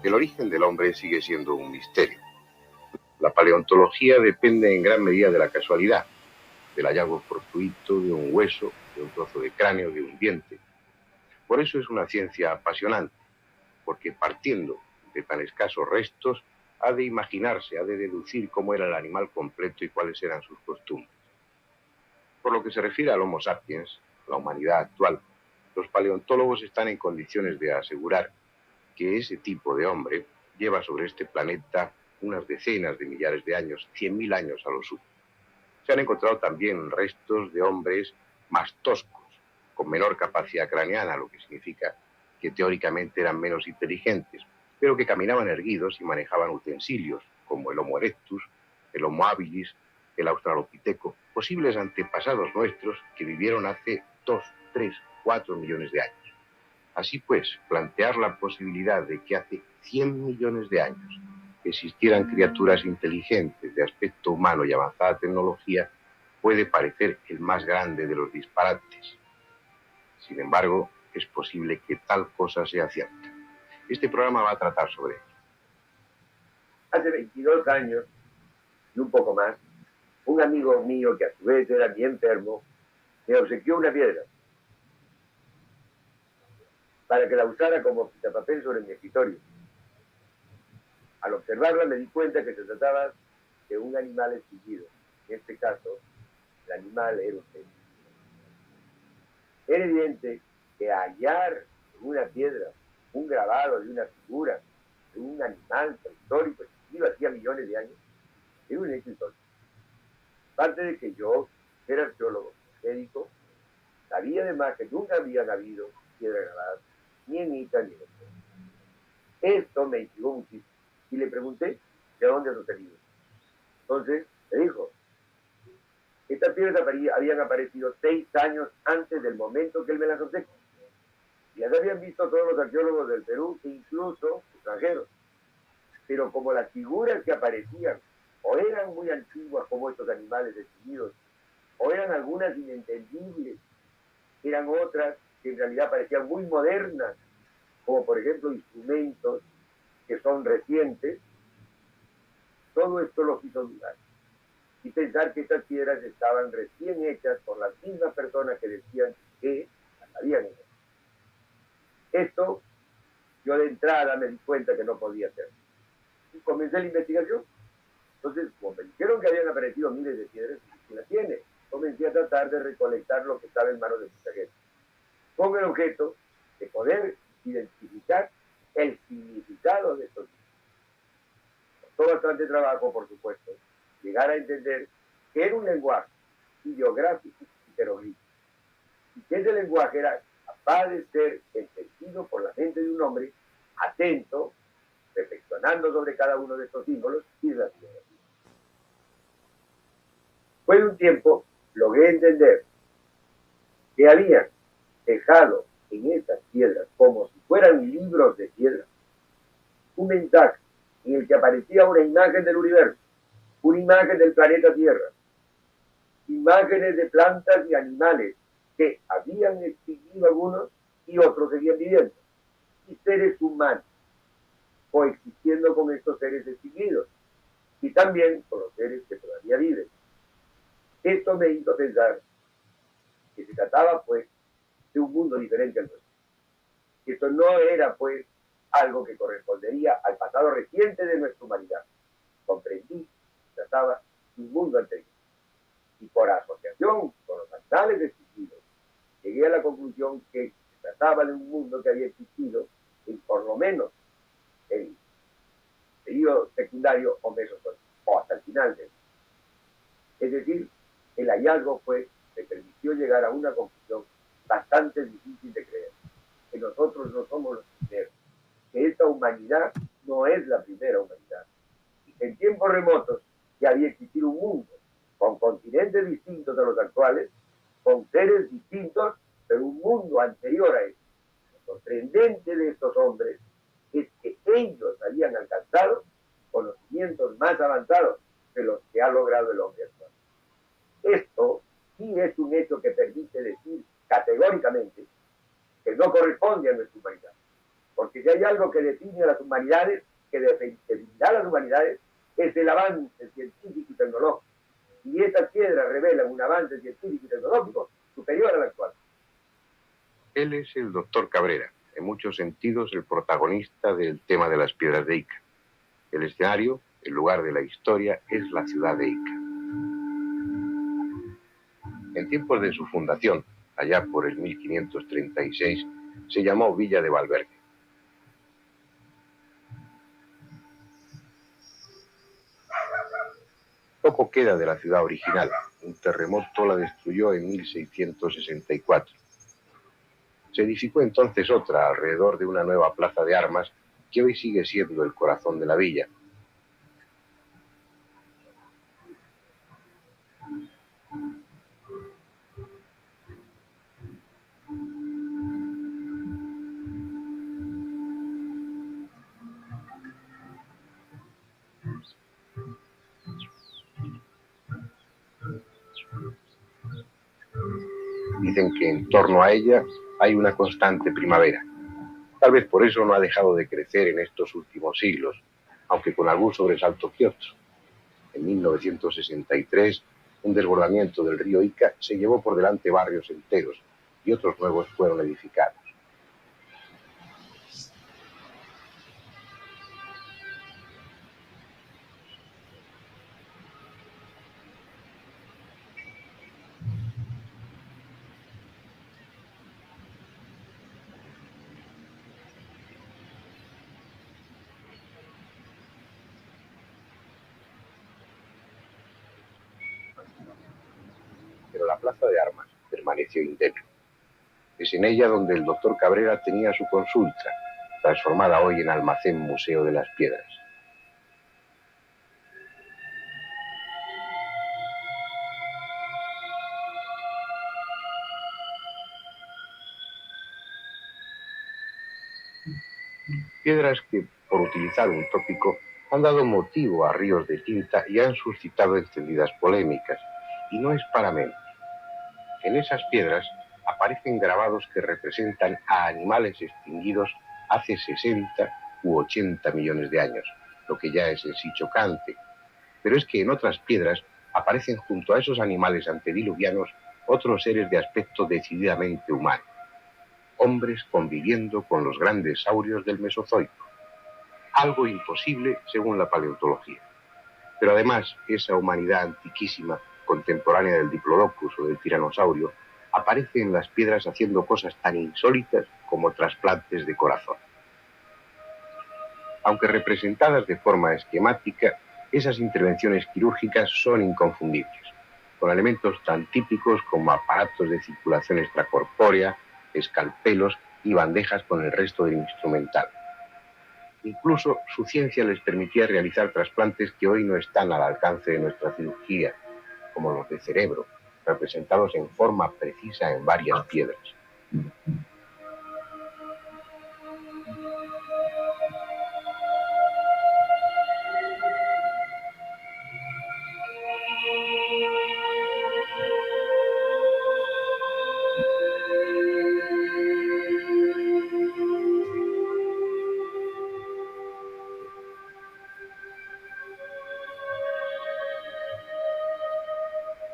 el origen del hombre sigue siendo un misterio. La paleontología depende en gran medida de la casualidad, del hallazgo fortuito de un hueso, de un trozo de cráneo, de un diente. Por eso es una ciencia apasionante, porque partiendo de tan escasos restos, ha de imaginarse, ha de deducir cómo era el animal completo y cuáles eran sus costumbres. Por lo que se refiere al Homo sapiens, la humanidad actual, los paleontólogos están en condiciones de asegurar que ese tipo de hombre lleva sobre este planeta unas decenas de millares de años, 100.000 años a lo sumo. Se han encontrado también restos de hombres más toscos, con menor capacidad craneana, lo que significa que teóricamente eran menos inteligentes, pero que caminaban erguidos y manejaban utensilios, como el Homo erectus, el Homo habilis, el Australopiteco, posibles antepasados nuestros que vivieron hace 2, 3, 4 millones de años. Así pues, plantear la posibilidad de que hace 100 millones de años existieran criaturas inteligentes de aspecto humano y avanzada tecnología puede parecer el más grande de los disparates. Sin embargo, es posible que tal cosa sea cierta. Este programa va a tratar sobre ello. Hace 22 años y un poco más, un amigo mío que a su vez era mi enfermo, me obsequió una piedra para que la usara como pitapapel sobre mi escritorio. Al observarla me di cuenta que se trataba de un animal extinguido. En este caso, el animal era un pez. Era evidente que hallar en una piedra un grabado de una figura de un animal prehistórico extinguido hacía millones de años era un hecho histórico. Aparte de que yo era arqueólogo, médico, sabía además que nunca habían habido piedras grabadas ni en Ica ni en el. Esto me intrigó muchísimo y le pregunté de dónde han salido. Entonces me dijo, estas piedras habían aparecido 6 años antes del momento que él me las obsequió. Y las habían visto todos los arqueólogos del Perú, incluso extranjeros. Pero como las figuras que aparecían o eran muy antiguas como estos animales extinguidos, o eran algunas inentendibles, eran otras que en realidad parecían muy modernas, como por ejemplo instrumentos que son recientes, todo esto los hizo dudar y pensar que estas piedras estaban recién hechas por las mismas personas que decían que las habían hecho. Esto yo de entrada me di cuenta que no podía ser. Y comencé la investigación. Entonces, como me dijeron que habían aparecido miles de piedras, ¿quién las tiene? Comencé a tratar de recolectar lo que estaba en manos de mucha gente, con el objeto de poder identificar el significado de estos libros. Costó bastante trabajo, por supuesto, llegar a entender que era un lenguaje ideográfico y jeroglífico, y que ese lenguaje era capaz de ser entendido por la mente de un hombre atento, reflexionando sobre cada uno de estos símbolos y de las ideas. Después de un tiempo, logré entender que habían dejado en esas piedras, como si fueran libros de piedra, un mensaje en el que aparecía una imagen del universo, una imagen del planeta Tierra, imágenes de plantas y animales que habían extinguido algunos y otros seguían viviendo, y seres humanos coexistiendo con estos seres extinguidos, y también con los seres que todavía viven. Esto me hizo pensar que se trataba, pues, de un mundo diferente al nuestro. Esto no era, pues, algo que correspondería al pasado reciente de nuestra humanidad. Comprendí que se trataba de un mundo anterior. Y por asociación con los animales extinguidos, llegué a la conclusión que se trataba de un mundo que había existido en por lo menos el periodo secundario o mesozoico, o hasta el final de él. Es decir, el hallazgo, pues, me permitió llegar a una conclusión bastante difícil de creer, que nosotros no somos los primeros, que esta humanidad no es la primera humanidad, y que en tiempos remotos ya había existido un mundo con continentes distintos a los actuales, con seres distintos, pero un mundo anterior a eso. Lo sorprendente de estos hombres es que ellos habían alcanzado conocimientos más avanzados de los que ha logrado el hombre actual. Esto sí es un hecho que permite decir categóricamente que no corresponde a nuestra humanidad. Porque si hay algo que define a las humanidades, que definirá a las humanidades, es el avance científico y tecnológico. Y estas piedras revelan un avance científico y tecnológico superior al actual. Él es el doctor Cabrera, en muchos sentidos el protagonista del tema de las piedras de Ica. El escenario, el lugar de la historia, es la ciudad de Ica. En tiempos de su fundación, allá por el 1536, se llamó Villa de Valverde. Poco queda de la ciudad original. Un terremoto la destruyó en 1664. Se edificó entonces otra alrededor de una nueva plaza de armas que hoy sigue siendo el corazón de la villa. Dicen que en torno a ella hay una constante primavera. Tal vez por eso no ha dejado de crecer en estos últimos siglos, aunque con algún sobresalto que otro. En 1963, un desbordamiento del río Ica se llevó por delante barrios enteros y otros nuevos fueron edificados. Pero la plaza de armas permaneció indemne. Es en ella donde el doctor Cabrera tenía su consulta, transformada hoy en almacén museo de las piedras. Piedras que, por utilizar un tópico, han dado motivo a ríos de tinta y han suscitado encendidas polémicas. Y no es para menos. En esas piedras aparecen grabados que representan a animales extinguidos hace 60 u 80 millones de años, lo que ya es en sí chocante. Pero es que en otras piedras aparecen junto a esos animales antediluvianos otros seres de aspecto decididamente humano. Hombres conviviendo con los grandes saurios del Mesozoico. Algo imposible según la paleontología. Pero además, esa humanidad antiquísima, contemporánea del Diplodocus o del tiranosaurio, aparece en las piedras haciendo cosas tan insólitas como trasplantes de corazón. Aunque representadas de forma esquemática, esas intervenciones quirúrgicas son inconfundibles, con elementos tan típicos como aparatos de circulación extracorpórea, escalpelos y bandejas con el resto del instrumental. Incluso su ciencia les permitía realizar trasplantes que hoy no están al alcance de nuestra cirugía, como los de cerebro, representados en forma precisa en varias piedras.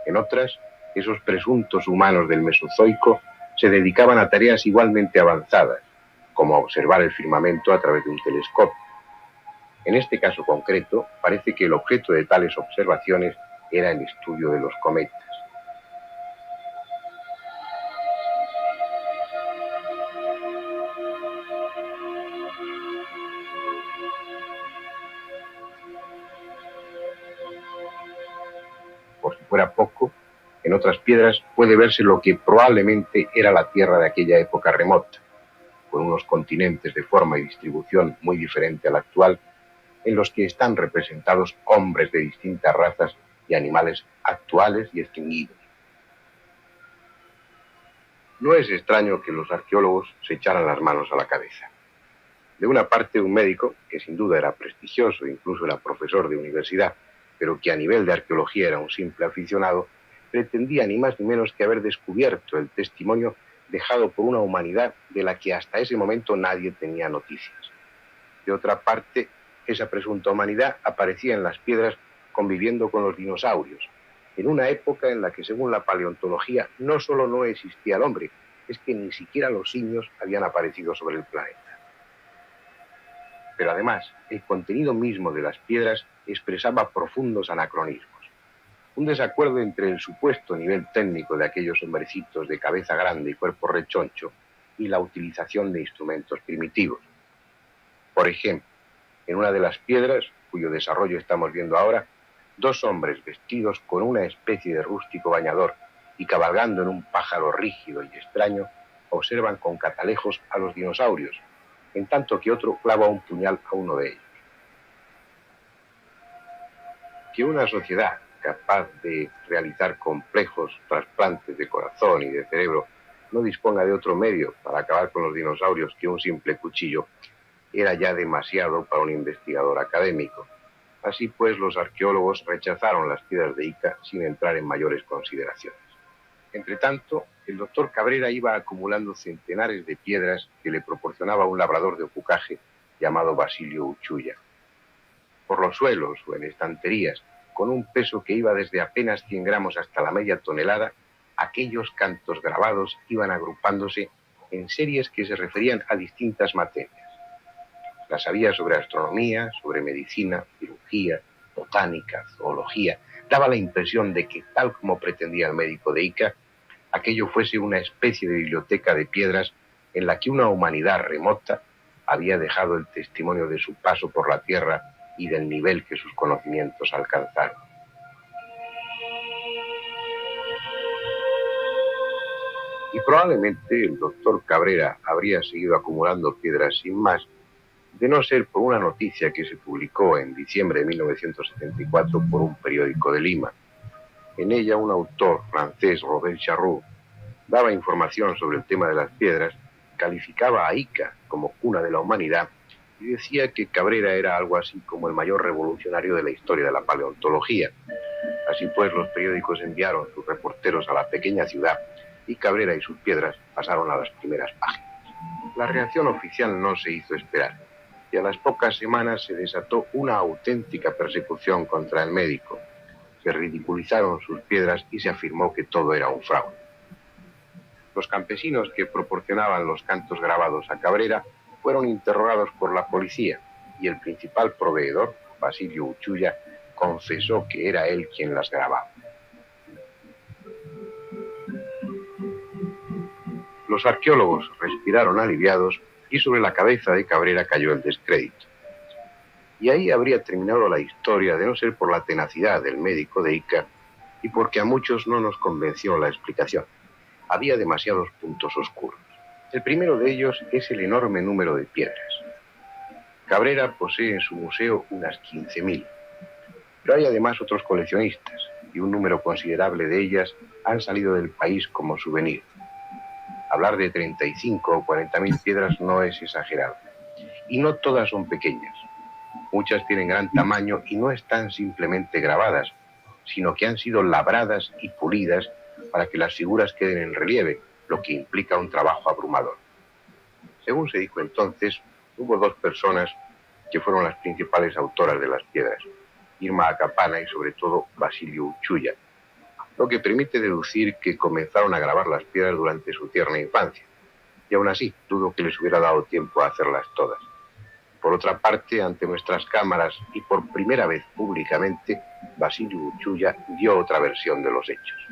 En otras, esos presuntos humanos del Mesozoico se dedicaban a tareas igualmente avanzadas, como a observar el firmamento a través de un telescopio. En este caso concreto, parece que el objeto de tales observaciones era el estudio de los cometas. Por si fuera poco, en otras piedras puede verse lo que probablemente era la Tierra de aquella época remota, con unos continentes de forma y distribución muy diferente a la actual, en los que están representados hombres de distintas razas y animales actuales y extinguidos. No es extraño que los arqueólogos se echaran las manos a la cabeza. De una parte, un médico, que sin duda era prestigioso, incluso era profesor de universidad, pero que a nivel de arqueología era un simple aficionado, pretendía ni más ni menos que haber descubierto el testimonio dejado por una humanidad de la que hasta ese momento nadie tenía noticias. De otra parte, esa presunta humanidad aparecía en las piedras conviviendo con los dinosaurios, en una época en la que, según la paleontología, no solo no existía el hombre, es que ni siquiera los simios habían aparecido sobre el planeta. Pero además, el contenido mismo de las piedras expresaba profundos anacronismos. Un desacuerdo entre el supuesto nivel técnico de aquellos hombrecitos de cabeza grande y cuerpo rechoncho y la utilización de instrumentos primitivos. Por ejemplo, en una de las piedras, cuyo desarrollo estamos viendo ahora, dos hombres vestidos con una especie de rústico bañador y cabalgando en un pájaro rígido y extraño, observan con catalejos a los dinosaurios, en tanto que otro clava un puñal a uno de ellos. Que una sociedad capaz de realizar complejos trasplantes de corazón y de cerebro no disponga de otro medio para acabar con los dinosaurios que un simple cuchillo era ya demasiado para un investigador académico. Así pues, los arqueólogos rechazaron las piedras de Ica sin entrar en mayores consideraciones. Entretanto, el doctor Cabrera iba acumulando centenares de piedras que le proporcionaba un labrador de Opucaje llamado Basilio Uchuya. Por los suelos o en estanterías, con un peso que iba desde apenas 100 gramos hasta la media tonelada, aquellos cantos grabados iban agrupándose en series que se referían a distintas materias. Las había sobre astronomía, sobre medicina, cirugía, botánica, zoología. Daba la impresión de que, tal como pretendía el médico de Ica, aquello fuese una especie de biblioteca de piedras en la que una humanidad remota había dejado el testimonio de su paso por la Tierra y del nivel que sus conocimientos alcanzaron. Y probablemente el doctor Cabrera habría seguido acumulando piedras sin más, de no ser por una noticia que se publicó en diciembre de 1974 por un periódico de Lima. En ella un autor francés, Robert Charroux, daba información sobre el tema de las piedras, calificaba a Ica como cuna de la humanidad y decía que Cabrera era algo así como el mayor revolucionario de la historia de la paleontología. Así pues, los periódicos enviaron sus reporteros a la pequeña ciudad y Cabrera y sus piedras pasaron a las primeras páginas. La reacción oficial no se hizo esperar y a las pocas semanas se desató una auténtica persecución contra el médico. Se ridiculizaron sus piedras y se afirmó que todo era un fraude. Los campesinos que proporcionaban los cantos grabados a Cabrera fueron interrogados por la policía y el principal proveedor, Basilio Uchuya, confesó que era él quien las grababa. Los arqueólogos respiraron aliviados y sobre la cabeza de Cabrera cayó el descrédito. Y ahí habría terminado la historia de no ser por la tenacidad del médico de Ica y porque a muchos no nos convenció la explicación. Había demasiados puntos oscuros. El primero de ellos es el enorme número de piedras. Cabrera posee en su museo unas 15.000, pero hay además otros coleccionistas y un número considerable de ellas han salido del país como souvenir. Hablar de 35 o 40.000 piedras no es exagerado. Y no todas son pequeñas. Muchas tienen gran tamaño y no están simplemente grabadas, sino que han sido labradas y pulidas para que las figuras queden en relieve, lo que implica un trabajo abrumador. Según se dijo entonces, hubo dos personas que fueron las principales autoras de las piedras, Irma Acapana y sobre todo Basilio Uchuya, lo que permite deducir que comenzaron a grabar las piedras durante su tierna infancia, y aún así dudo que les hubiera dado tiempo a hacerlas todas. Por otra parte, ante nuestras cámaras y por primera vez públicamente, Basilio Uchuya dio otra versión de los hechos.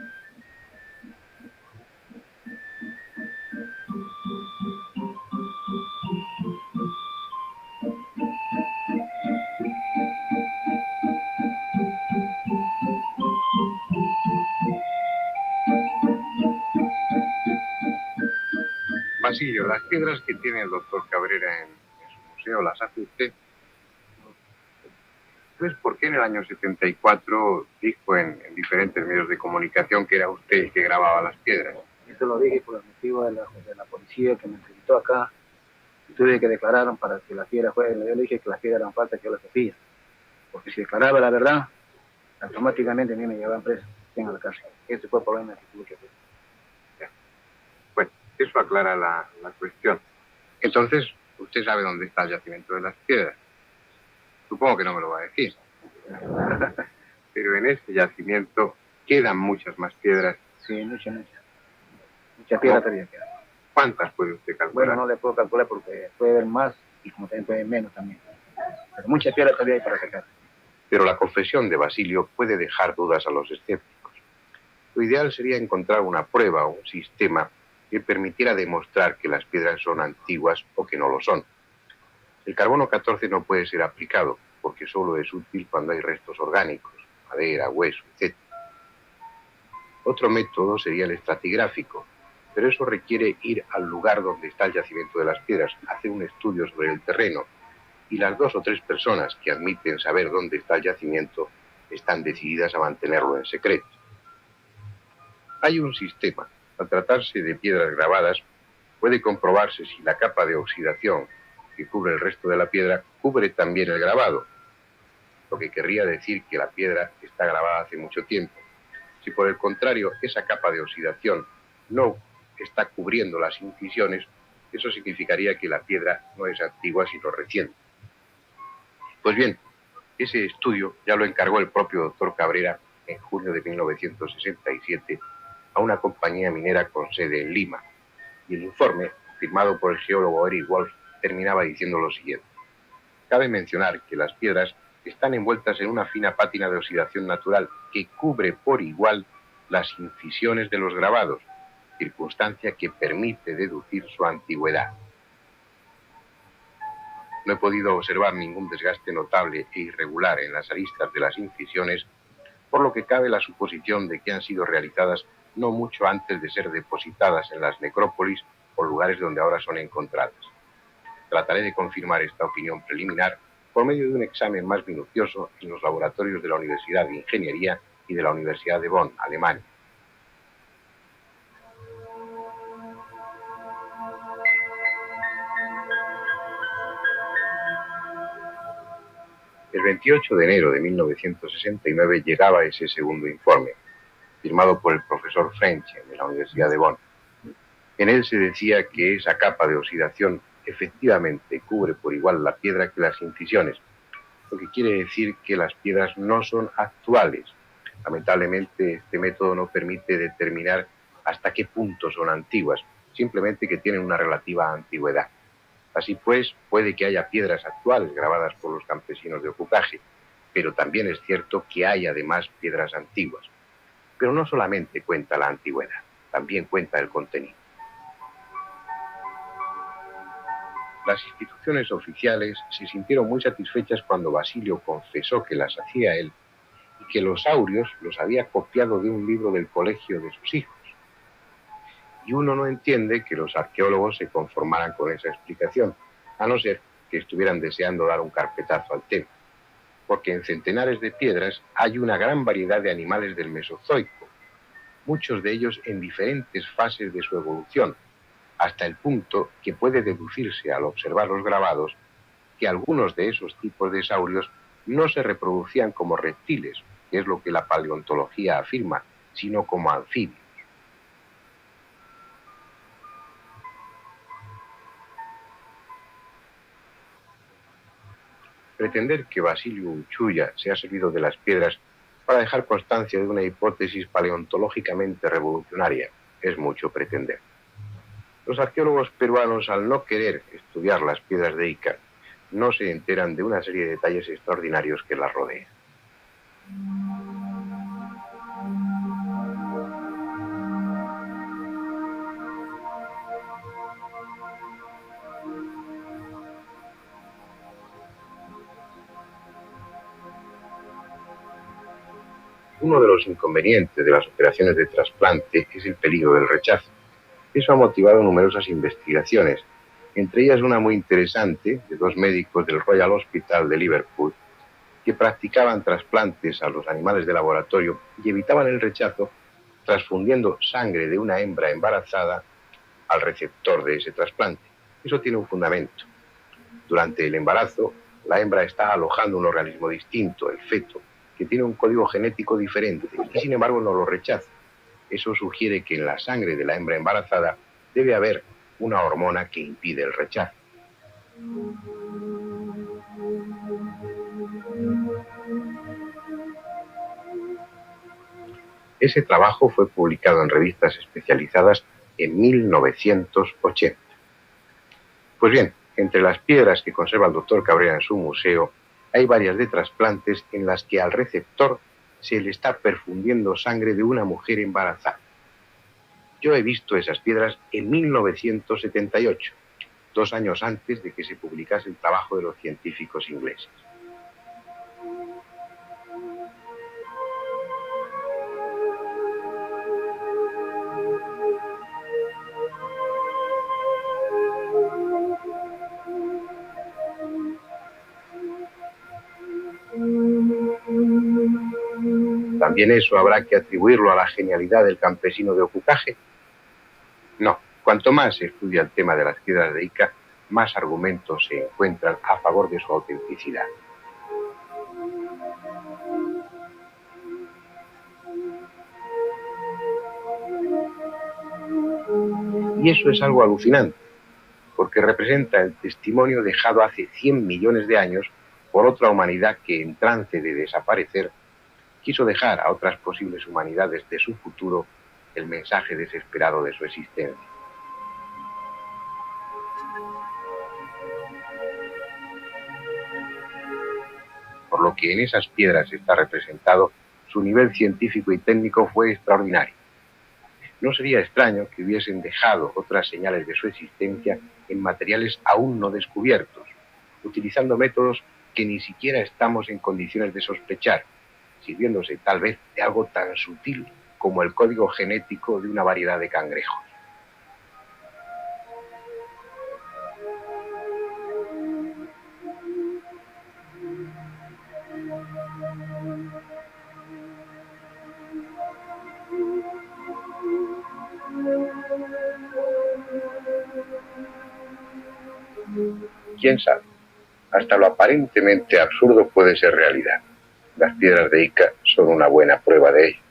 Basilio, las piedras que tiene el doctor Cabrera en su museo las hace usted. Pues, ¿por qué en el año 74 dijo en diferentes medios de comunicación que era usted el que grababa las piedras? Eso lo dije por el motivo de la policía que me entrevistó acá. Tuve que declarar para que las piedras fueran. Yo le dije que las piedras eran falsas, que yo las hacía. Porque si declaraba la verdad, automáticamente a mí me llevaban preso, en la cárcel. Ese fue el problema que tuve que hacer. Bueno, eso eso aclara la cuestión. Entonces, usted sabe dónde está el yacimiento de las piedras. Supongo que no me lo va a decir. Pero en ese yacimiento quedan muchas más piedras. Sí, muchas. Muchas piedras todavía quedan. ¿Cuántas puede usted calcular? Bueno, no le puedo calcular porque puede haber más y como también puede haber menos también. Pero muchas piedras todavía hay para sacar. Pero la confesión de Basilio puede dejar dudas a los escépticos. Lo ideal sería encontrar una prueba o un sistema que permitiera demostrar que las piedras son antiguas o que no lo son. El carbono 14 no puede ser aplicado porque solo es útil cuando hay restos orgánicos, madera, hueso, etc. Otro método sería el estratigráfico, pero eso requiere ir al lugar donde está el yacimiento de las piedras, hacer un estudio sobre el terreno, y las 2 o 3 personas que admiten saber dónde está el yacimiento están decididas a mantenerlo en secreto. Hay un sistema. Al tratarse de piedras grabadas, puede comprobarse si la capa de oxidación que cubre el resto de la piedra cubre también el grabado, lo que querría decir que la piedra está grabada hace mucho tiempo. Si por el contrario esa capa de oxidación no está cubriendo las incisiones, eso significaría que la piedra no es antigua sino reciente. Pues bien, ese estudio ya lo encargó el propio doctor Cabrera en junio de 1967 a una compañía minera con sede en Lima. Y el informe, firmado por el geólogo Eric Wolf, terminaba diciendo lo siguiente. Cabe mencionar que las piedras están envueltas en una fina pátina de oxidación natural que cubre por igual las incisiones de los grabados, circunstancia que permite deducir su antigüedad. No he podido observar ningún desgaste notable e irregular en las aristas de las incisiones, por lo que cabe la suposición de que han sido realizadas no mucho antes de ser depositadas en las necrópolis o lugares donde ahora son encontradas. Trataré de confirmar esta opinión preliminar por medio de un examen más minucioso en los laboratorios de la Universidad de Ingeniería y de la Universidad de Bonn, Alemania. El 28 de enero de 1969 llegaba ese segundo informe, firmado por el profesor French de la Universidad de Bonn. En él se decía que esa capa de oxidación efectivamente cubre por igual la piedra que las incisiones, lo que quiere decir que las piedras no son actuales. Lamentablemente, este método no permite determinar hasta qué punto son antiguas, simplemente que tienen una relativa antigüedad. Así pues, puede que haya piedras actuales grabadas por los campesinos de Ocucaje, pero también es cierto que hay además piedras antiguas. Pero no solamente cuenta la antigüedad, también cuenta el contenido. Las instituciones oficiales se sintieron muy satisfechas cuando Basilio confesó que las hacía él y que los aurios los había copiado de un libro del colegio de sus hijos. Y uno no entiende que los arqueólogos se conformaran con esa explicación, a no ser que estuvieran deseando dar un carpetazo al tema. Porque en centenares de piedras hay una gran variedad de animales del Mesozoico, muchos de ellos en diferentes fases de su evolución, hasta el punto que puede deducirse al observar los grabados que algunos de esos tipos de saurios no se reproducían como reptiles, que es lo que la paleontología afirma, sino como anfibios. Pretender que Basilio Uchuya se ha servido de las piedras para dejar constancia de una hipótesis paleontológicamente revolucionaria es mucho pretender. Los arqueólogos peruanos, al no querer estudiar las piedras de Ica, no se enteran de una serie de detalles extraordinarios que las rodean. Uno de los inconvenientes de las operaciones de trasplante es el peligro del rechazo. Eso ha motivado numerosas investigaciones, entre ellas una muy interesante de 2 médicos del Royal Hospital de Liverpool que practicaban trasplantes a los animales de laboratorio y evitaban el rechazo transfundiendo sangre de una hembra embarazada al receptor de ese trasplante. Eso tiene un fundamento. Durante el embarazo, la hembra está alojando un organismo distinto, el feto, que tiene un código genético diferente y sin embargo no lo rechaza. Eso sugiere que en la sangre de la hembra embarazada debe haber una hormona que impide el rechazo. Ese trabajo fue publicado en revistas especializadas en 1980. Pues bien, entre las piedras que conserva el doctor Cabrera en su museo, hay varias de trasplantes en las que al receptor se le está perfundiendo sangre de una mujer embarazada. Yo he visto esas piedras en 1978, 2 años antes de que se publicase el trabajo de los científicos ingleses. ¿También eso habrá que atribuirlo a la genialidad del campesino de Ocucaje? No, cuanto más se estudia el tema de las piedras de Ica, más argumentos se encuentran a favor de su autenticidad. Y eso es algo alucinante, porque representa el testimonio dejado hace 100 millones de años por otra humanidad que, en trance de desaparecer, quiso dejar a otras posibles humanidades de su futuro el mensaje desesperado de su existencia. Por lo que en esas piedras está representado, su nivel científico y técnico fue extraordinario. No sería extraño que hubiesen dejado otras señales de su existencia en materiales aún no descubiertos, utilizando métodos que ni siquiera estamos en condiciones de sospechar, sirviéndose tal vez de algo tan sutil como el código genético de una variedad de cangrejos. ¿Quién sabe? Hasta lo aparentemente absurdo puede ser realidad. Las piedras de Ica son una buena prueba de ello.